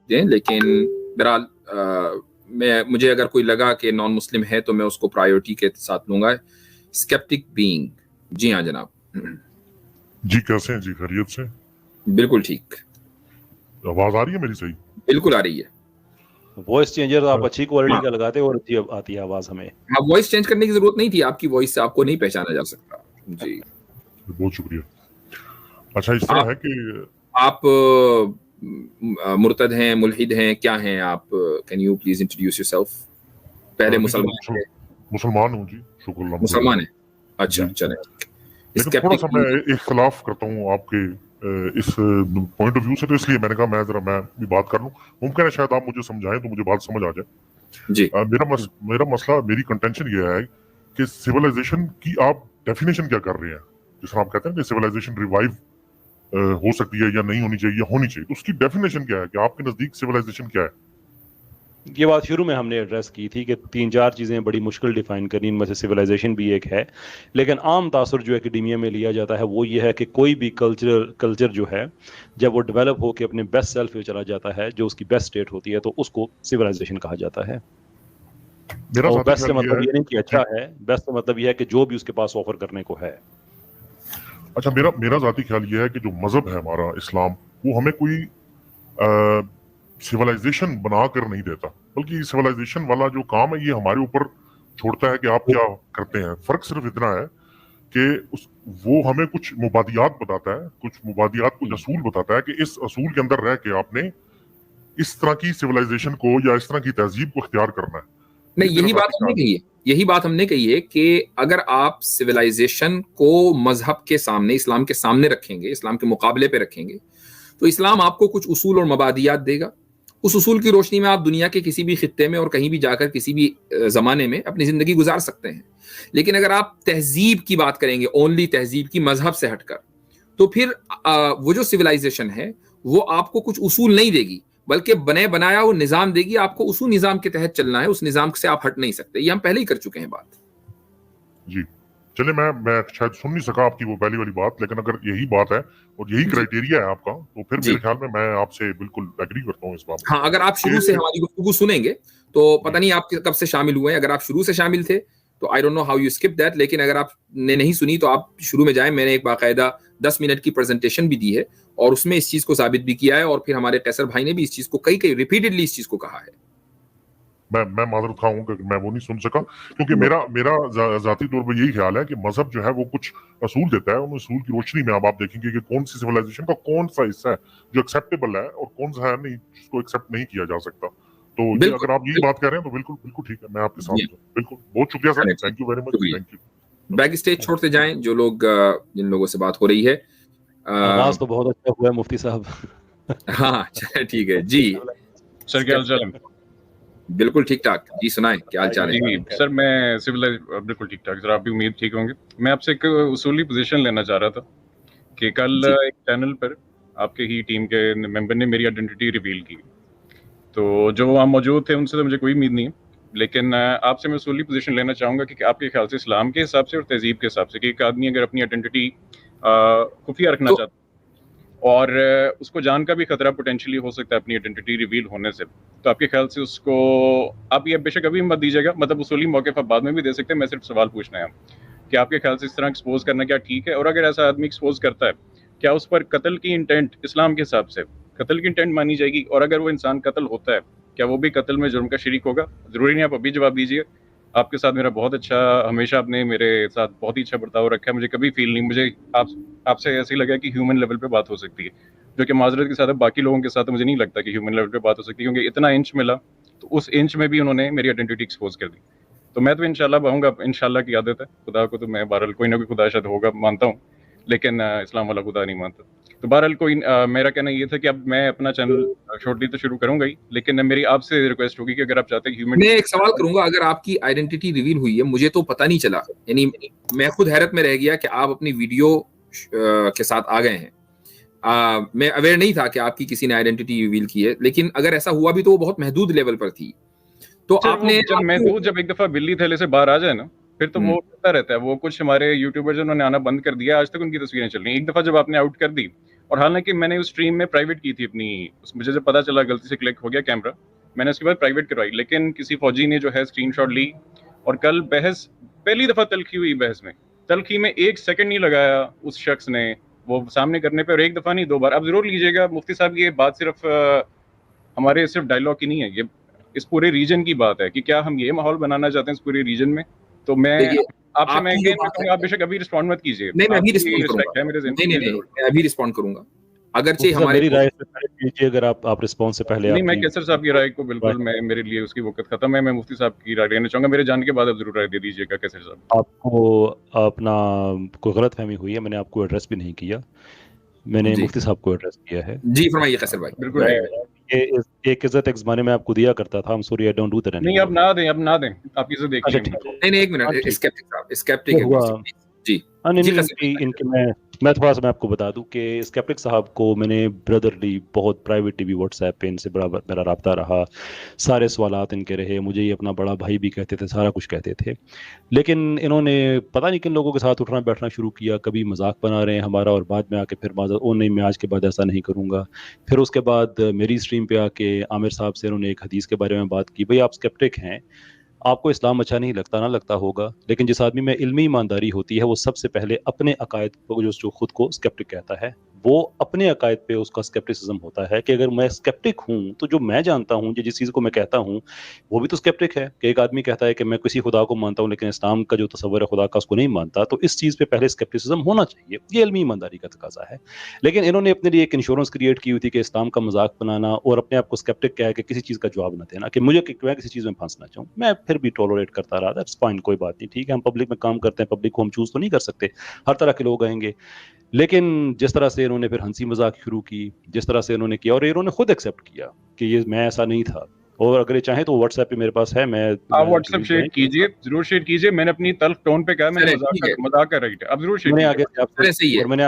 دیں, لیکن بہرحال مجھے اگر کوئی لگا کہ نان مسلم ہے تو میں اس کو پرائیورٹی کے ساتھ لوں گا. اسکیپٹک بینگ. جی ہاں جناب. جی کیسے ہیں جی؟ خیریت سے؟ بالکل ٹھیک. آواز آ رہی ہے میری صحیح؟ بالکل آ رہی ہے. وائس چینجر آپ اچھی کوالٹی کا لگاتے اور اچھی آتی ہے آواز ہمیں. ہاں, وائس چینج کرنے کی ضرورت نہیں تھی, آپ کی وائس سے آپ کو نہیں پہچانا جا سکتا. جی بہت شکریہ. اچھا اس طرح ہے کہ آپ مرتد ہیں, ملحد ہیں, کیا ہیں آپ؟ Can you please introduce your self. پہلے مسلمان ہوں جی, شکر اللہ. مسلمان ہیں, اچھا چلیں. لیکن تھوڑا سا میں اختلاف کرتا ہوں آپ کے اس پوائنٹ آف ویو سے, تو اس لیے میں نے کہا میں بھی بات کر لوں. ممکن ہے شاید آپ مجھے سمجھائیں تو مجھے بات سمجھ آ جائے. جی میرا مسئلہ, میری کنٹینشن یہ ہے کہ سویلائزیشن کی آپ ڈیفینیشن کیا کر رہے ہیں. جس طرح آپ کہتے ہیں کہ سویلائزیشن ریوائیو ہو سکتی ہے یا نہیں ہونی چاہیے, یا ہونی چاہیے, تو اس کی ڈیفینیشن کیا ہے کہ آپ کے نزدیک سویلائزیشن کیا ہے؟ یہ بات شروع میں ہم نے ایڈریس کی تھی کہ 3-4 چیزیں بڑی مشکل ڈیفائن کرنی, ان میں سے سویلائزیشن بھی ایک ہے. لیکن عام تاثر جو ایکیڈیمیا میں لیا جاتا ہے وہ یہ ہے کہ کوئی بھی کلچر جو ہے جب وہ ڈیولپ ہو کے اپنے بیسٹ سیلف پہ چلا جاتا ہے, جو اس کی بیسٹ اسٹیٹ ہوتی ہے, تو اس کو سویلائزیشن کہا جاتا ہے. بیسٹ کا مطلب یہ نہیں کہ اچھا ہے, بیسٹ کا مطلب یہ ہے کہ جو بھی اس کے پاس آفر کرنے کو ہے. اچھا میرا ذاتی خیال یہ ہے کہ جو مذہب ہے ہمارا اسلام, وہ ہمیں کوئی سویلائزیشن بنا کر نہیں دیتا, بلکہ یہ سویلائزیشن والا جو کام ہے یہ ہمارے اوپر چھوڑتا ہے کہ آپ کیا کرتے ہیں. فرق صرف اتنا ہے کہ وہ ہمیں کچھ مبادیات بتاتا ہے, کچھ اصول بتاتا ہے کہ اس اصول کے اندر رہ کے آپ نے اس طرح کی سویلائزیشن کو یا اس طرح کی تہذیب کو اختیار کرنا ہے. نہیں, یہی بات ہم نے کہی ہے کہ اگر آپ سویلائزیشن کو مذہب کے سامنے, اسلام کے سامنے رکھیں گے, اسلام کے مقابلے پہ رکھیں گے, تو اسلام آپ کو کچھ اصول اور مبادیات دے گا. اس اصول کی روشنی میں آپ دنیا کے کسی بھی خطے میں اور کہیں بھی جا کر کسی بھی زمانے میں اپنی زندگی گزار سکتے ہیں. لیکن اگر آپ تہذیب کی بات کریں گے, اونلی تہذیب کی, مذہب سے ہٹ کر, تو پھر وہ جو سویلائزیشن ہے وہ آپ کو کچھ اصول نہیں دے گی, بلکہ بنے بنایا وہ نظام دے گی. آپ کو اسی نظام کے تحت چلنا ہے, اس نظام سے آپ ہٹ نہیں سکتے. یہ ہم پہلے ہی کر چکے ہیں بات. جی چلے, میں شاید سن نہیں سکا آپ کی وہ پہلی والی بات, لیکن اگر یہی بات ہے اور یہی کرائٹیریا ہے آپ کا, تو پھر میرے خیال میں آپ سے بالکل ایگری کرتا ہوں اس بات. ہاں, اگر آپ شروع سے ہماری گفتگو سنیں گے تو پتہ نہیں آپ کب سے شامل ہوئے ہیں. اگر آپ شروع سے شامل تھے تو I don't know how you skip that, لیکن اگر آپ نے نہیں سنی تو آپ شروع میں جائیں. میں نے ایک باقاعدہ 10 منٹ کی پریزنٹیشن بھی دی ہے اور اس میں اس چیز کو ثابت بھی کیا ہے, اور پھر ہمارے قیصر بھائی نے بھی اس چیز کو کئی ریپیٹڈلی اس چیز کو کہا ہے. میں معذرت خواہ ہوں کہ میں وہ نہیں سن سکا, کیونکہ میرا ذاتی طور پر یہی خیال ہے کہ مذہب جو ہے وہ کچھ اصول دیتا ہے. ان اصول کی روشنی میں اب آپ دیکھیں گے کہ کون سی سویلائزیشن کا کون سا حصہ ہے جو ایکسیپٹیبل ہے اور کون سا ہے نہیں, جس کو ایکسیپٹ نہیں کیا جا سکتا. تو اگر آپ یہی بات کر رہے ہیں تو بالکل ٹھیک ہے, میں آپ کے ساتھ ہوں. بالکل, بہت شکریہ sir, thank you very much, thank you. Back stage چھوڑتے جائیں جو لوگ, جن لوگوں سے بات ہو رہی ہے. آواز تو بہت اچھا ہوا ہے مفتی صاحب. ہاں ٹھیک ہے جی. سر کیا حال چال ہے؟ بالکل ٹھیک ٹھاک جی, سنائیں کیا حال چال ہے؟ جی سر, میں بالکل ٹھیک ٹھاک سر, آپ بھی امید ٹھیک ہوں گے. میں آپ سے ایک اصولی پوزیشن لینا چاہ رہا تھا کہ کل ایک چینل پر آپ کے ہی ٹیم کے ممبر نے میری آئیڈینٹی ریویل کی, تو جو وہاں موجود تھے ان سے تو مجھے کوئی امید نہیں ہے, لیکن آپ سے میں اصولی پوزیشن لینا چاہوں گا کہ آپ کے خیال سے اسلام کے حساب سے اور تہذیب کے حساب سے کہ ایک آدمی اگر اپنی آئیڈینٹی خفیہ رکھنا چاہتا ہے اور اس کو جان کا بھی خطرہ پوٹینشلی ہو سکتا ہے اپنی آئیڈینٹی ریویل ہونے سے, تو آپ کے خیال سے اس کو, آپ یہ بے شک ابھی مت دیجیے گا, مطلب اصولی موقع پر بعد میں بھی دے سکتے ہیں, میں صرف سوال پوچھنا ہے کہ آپ کے خیال سے اس طرح ایکسپوز کرنا کیا ٹھیک ہے؟ اور اگر ایسا آدمی ایکسپوز کرتا ہے, کیا اس پر قتل کی انٹینٹ اسلام کے حساب سے قتل کی انٹینٹ مانی جائے گی؟ اور اگر وہ انسان قتل ہوتا ہے, کیا وہ بھی قتل میں جرم کا شریک ہوگا؟ ضروری نہیں آپ ابھی جواب دیجیے. آپ کے ساتھ میرا بہت اچھا, ہمیشہ آپ نے میرے ساتھ بہت ہی اچھا برتاؤ رکھا ہے, مجھے کبھی فیل نہیں, مجھے آپ سے ایسے ہی لگا کہ ہیومن لیول پہ بات ہو سکتی ہے, جو کہ معذرت کے ساتھ باقی لوگوں کے ساتھ مجھے نہیں لگتا کہ ہیومن لیول پہ بات ہو سکتی ہے, کیونکہ اتنا انچ ملا تو اس انچ میں بھی انہوں نے میری آئیڈینٹی ایکسپوز کر دی. تو میں تو انشاءاللہ بہوں گا, انشاءاللہ کی عادت ہے, خدا کو تو میں بہرحال کوئی نہ کوئی خدا شاید ہوگا مانتا ہوں, لیکن اسلام والا خدا نہیں مانتا. تو بہرحال کوئی, میرا کہنا یہ تھا کہ اب میں اپنا چینل شارٹلی تو شروع کروں گا ہی, لیکن میری آپ سے ریکویسٹ ہوگی کہ اگر آپ چاہتے ہیں میں ایک سوال کروں گا. اگر آپ کی آئیڈینٹی ریویل ہوئی ہے, مجھے تو پتہ نہیں چلا, یعنی میں خود حیرت میں رہ گیا کہ آپ اپنی ویڈیو کے ساتھ آ گئے ہیں. میں اویئر نہیں تھا کہ آپ کی کسی نے آئیڈینٹی ریویل کی ہے, لیکن اگر ایسا ہوا بھی تو وہ بہت محدود لیول پر تھی. تو آپ نے جب ایک دفعہ بلی تھیلے سے باہر آ جائے نا, پھر تو وہ ہوتا رہتا ہے. وہ کچھ ہمارے یوٹیوبرز انہوں نے آنا بند کر دیا, آج تک ان کی تصویریں چل رہی ہیں. ایک دفعہ جب آپ نے آؤٹ کر دی اور حالانکہ میں نے اس اسٹریم میں پرائیویٹ کی تھی اپنی، مجھے جب پتا چلا غلطی سے کلک ہو گیا کیمرہ، میں نے اس کے بعد پرائیویٹ کروائی، لیکن کسی فوجی نے جو ہے اسکرین شاٹ لی، اور کل بحث پہلی دفعہ تلخی ہوئی، بحث میں تلخی میں 1 سیکنڈ نہیں لگایا اس شخص نے وہ سامنے کرنے پہ، اور 1 دفعہ نہیں 2 بار. آپ ضرور لیجیے گا مفتی صاحب، یہ بات صرف ہمارے صرف ڈائلاگ کی نہیں ہے، یہ اس پورے ریجن کی بات ہے کہ کیا ہم یہ ماحول بنانا چاہتے ہیں اس پورے ریجن میں. تو میں آپ سے میں کہوں گا آپ بے شک ابھی رسپونڈ مت کیجیے. نہیں میں ابھی رسپونڈ کروں گا، اگرچہ ہماری میری رائے سے پہلے کیجیے، اگر آپ رسپانس سے پہلے. نہیں، میں کیسر صاحب کی رائے کو بالکل، میں میرے لیے اس کی وقت ختم ہے. میں مفتی صاحب کی رائے لینا چاہوں گا، میرے جانے کے بعد آپ ضرور رائے دے دیجیے گا. کیسر صاحب، آپ کو اپنا کوئی غلط فہمی ہوئی ہے، میں نے آپ کو ایڈریس بھی نہیں کیا، میں نے مفتی صاحب کو ایڈریس کیا ہے. جی فرمائیے قیصر بھائی. بالکل ایک عزت ایک زمانے میں آپ کو دیا کرتا تھا. Sorry I don't do that. نہیں، اب نہ دیں آپ کی عزت دیکھیے. نہیں ایک منٹ، اسکیپٹک جی ان کے میں تھوڑا سا میں آپ کو بتا دوں کہ اسکیپٹک صاحب کو میں نے بردرلی بہت پرائیویٹلی بھی واٹس ایپ پہ ان سے بڑا میرا رابطہ رہا، سارے سوالات ان کے رہے، مجھے یہ اپنا بڑا بھائی بھی کہتے تھے، سارا کچھ کہتے تھے. لیکن انہوں نے پتہ نہیں کن لوگوں کے ساتھ اٹھنا بیٹھنا شروع کیا، کبھی مذاق بنا رہے ہیں ہمارا، اور بعد میں آ کے پھر نہیں میں آج کے بعد ایسا نہیں کروں گا. پھر اس کے بعد میری اسٹریم پہ آ کے عامر صاحب سے انہوں نے ایک حدیث کے بارے میں بات کی. بھئی آپ اسکیپٹک ہیں، آپ کو اسلام اچھا نہیں لگتا، نہ لگتا ہوگا، لیکن جس آدمی میں علمی ایمانداری ہوتی ہے وہ سب سے پہلے اپنے عقائد کو، جو خود کو اسکیپٹک کہتا ہے، وہ اپنے عقائد پہ اس کا اسکیپٹسزم ہوتا ہے کہ اگر میں اسکیپٹک ہوں تو جو میں جانتا ہوں، جس چیز کو میں کہتا ہوں وہ بھی تو اسکیپٹک ہے. کہ ایک آدمی کہتا ہے کہ میں کسی خدا کو مانتا ہوں لیکن اسلام کا جو تصور ہے خدا کا اس کو نہیں مانتا، تو اس چیز پہ پہلے اسکیپٹسزم ہونا چاہیے. یہ علمی ایمانداری کا تقاضا ہے. لیکن انہوں نے اپنے لیے ایک انشورنس کریٹ کی ہوئی تھی کہ اسلام کا مذاق بنانا اور اپنے آپ کو اسکیپٹک کہہ کے کسی چیز کا جواب نہ دینا، کہ مجھے کسی چیز میں پھنسنا چاہوں. میں پھر بھی ٹالریٹ کرتا رہا، دیٹس فائن، کوئی بات نہیں، ٹھیک ہے. ہم پبلک میں کام کرتے ہیں، پبلک کو ہم چوز تو نہیں کر سکتے، ہر طرح کے لوگ آئیں گے. لیکن جس طرح سے انہوں نے پھر ہنسی مذاق شروع کی، جس طرح سے انہوں نے کیا، اور انہوں نے خود ایکسیپٹ کیا کہ یہ میں ایسا نہیں تھا. اور اگر یہ چاہیں تو واٹس ایپ پہ میرے پاس ہے، میں آپ واٹس ایپ شیئر کیجیے، ضرور شیئر کیجیے. میں نے اپنی تلخ ٹون پہ کہا، میں نے مذاق کر رہی تھی، اب ضرور شیئر کیجیے. اور میں نے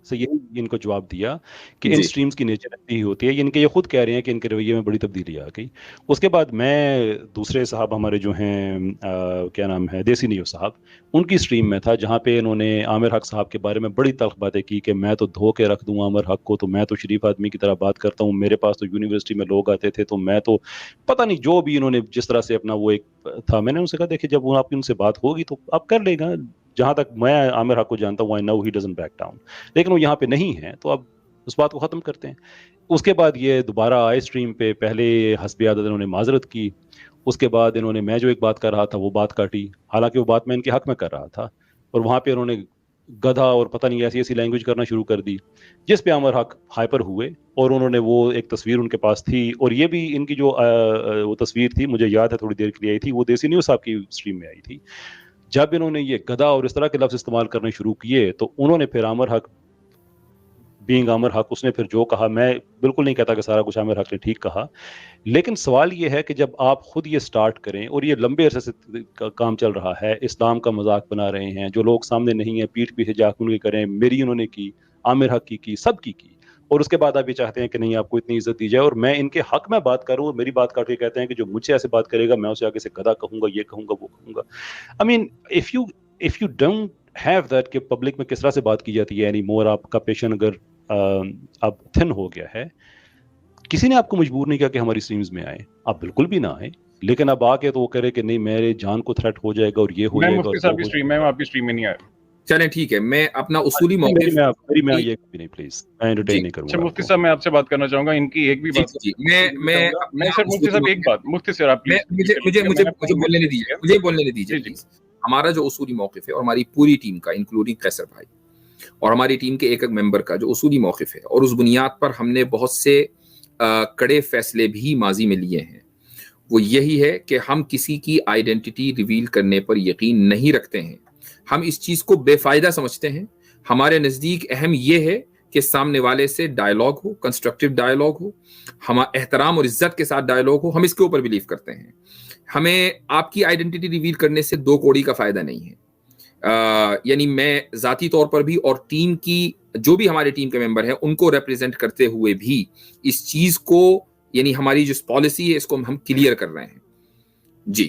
سے یہی ان کو جواب دیا کہ ان سٹریمز کی نیچر ایسی ہی ہوتی ہے. ان کے یہ خود کہہ رہے ہیں کہ ان کے رویے میں بڑی تبدیلی آ گئی. اس کے بعد میں دوسرے صاحب ہمارے جو ہیں کیا نام ہے، دیسی نیو صاحب، ان کی سٹریم میں تھا جہاں پہ انہوں نے عامر حق صاحب کے بارے میں بڑی تلخ باتیں کی کہ میں تو دھو کے رکھ دوں عامر حق کو، تو میں تو شریف آدمی کی طرح بات کرتا ہوں، میرے پاس تو یونیورسٹی میں لوگ آتے تھے، تو میں تو پتہ نہیں جو بھی انہوں نے جس طرح سے اپنا وہ ایک تھا. میں نے ان سے کہا دیکھیں جب آپ کی ان سے بات ہوگی تو آپ کر لے گا. جہاں تک میں عامر حق کو جانتا ہوں، I know he doesn't back down، لیکن وہ یہاں پہ نہیں ہیں، تو اب اس بات کو ختم کرتے ہیں. اس کے بعد یہ دوبارہ آئے اسٹریم پہ، پہلے حسب عادت انہوں نے معذرت کی، اس کے بعد انہوں نے میں جو ایک بات کر رہا تھا وہ بات کاٹی، حالانکہ وہ بات میں ان کے حق میں کر رہا تھا، اور وہاں پہ انہوں نے گدھا اور پتہ نہیں ایسی لینگویج کرنا شروع کر دی، جس پہ عامر حق ہائپر ہوئے. اور انہوں نے وہ ایک تصویر ان کے پاس تھی، اور یہ بھی ان کی جو وہ تصویر تھی مجھے یاد ہے تھوڑی دیر کے لیے آئی تھی، وہ دیسی نیوز صاحب کی اسٹریم میں آئی تھی. جب انہوں نے یہ گدھا اور اس طرح کے لفظ استعمال کرنے شروع کیے تو انہوں نے پھر عامر حق بینگ عامر حق، اس نے پھر جو کہا، میں بالکل نہیں کہتا کہ سارا کچھ عامر حق نے ٹھیک کہا، لیکن سوال یہ ہے کہ جب آپ خود یہ سٹارٹ کریں، اور یہ لمبے عرصے سے کام چل رہا ہے، اسلام کا مذاق بنا رہے ہیں، جو لوگ سامنے نہیں ہیں پیٹھ پیچھے جا کے کریں، میری انہوں نے کی، عامر حق کی، سب کی، اور اس کے بعد آپ یہ چاہتے ہیں کہ نہیں آپ کو اتنی عزت دی جائے، اور میں ان کے حق میں بات کروں اور میری بات کاٹ کے کہتے ہیں کہ جو مجھ سے ایسے بات کرے گا میں اسے آگے سے گدھا کہوں گا، یہ کہوں گا، وہ کہوں گا. I mean if you don't have that کہ پبلک میں کس طرح سے بات کی جاتی ہے، یعنی مور آپ کا پیشن اگر اب تھن ہو گیا ہے، کسی نے آپ کو مجبور نہیں کیا کہ ہماری سٹریمز میں آئے، آپ بالکل بھی نہ آئے، لیکن اب آ کے تو وہ کرے کہ نہیں میرے جان کو تھریٹ ہو جائے گا اور یہ ہو جائے گا. میں مفتی صاحب کی سٹریم میں، آپ کی سٹریم میں نہیں آیا. چلیں ٹھیک ہے، میں اپنا اصولی موقف مفتی صاحب میں آپ سے بات کرنا چاہوں گا. ان کی ایک بھی بات میں سر مفتی صاحب ایک بات، مفتی صاحب آپ مجھے بولنے دیجیے. ہمارا جو اصولی موقف ہے اور ہماری پوری ٹیم کا انکلوڈنگ قیصر بھائی اور ہماری ٹیم کے ایک ممبر کا جو اصولی موقف ہے، اور اس بنیاد پر ہم نے بہت سے کڑے فیصلے بھی ماضی میں لیے ہیں، وہ یہی ہے کہ ہم کسی کی آئیڈینٹی ریویل کرنے پر یقین نہیں رکھتے ہیں. ہم اس چیز کو بے فائدہ سمجھتے ہیں. ہمارے نزدیک اہم یہ ہے کہ سامنے والے سے ڈائلاگ ہو، کنسٹرکٹیو ڈائلاگ ہو، ہم احترام اور عزت کے ساتھ ڈائلاگ ہو. ہم اس کے اوپر بلیو کرتے ہیں. ہمیں آپ کی آئیڈینٹی ریویل کرنے سے 2 کوڑی کا فائدہ نہیں ہے. یعنی میں ذاتی طور پر بھی اور ٹیم کی جو بھی ہمارے ٹیم کے ممبر ہیں ان کو ریپرزینٹ کرتے ہوئے بھی اس چیز کو، یعنی ہماری جو پالیسی ہے اس کو ہم کلیئر کر رہے ہیں. جی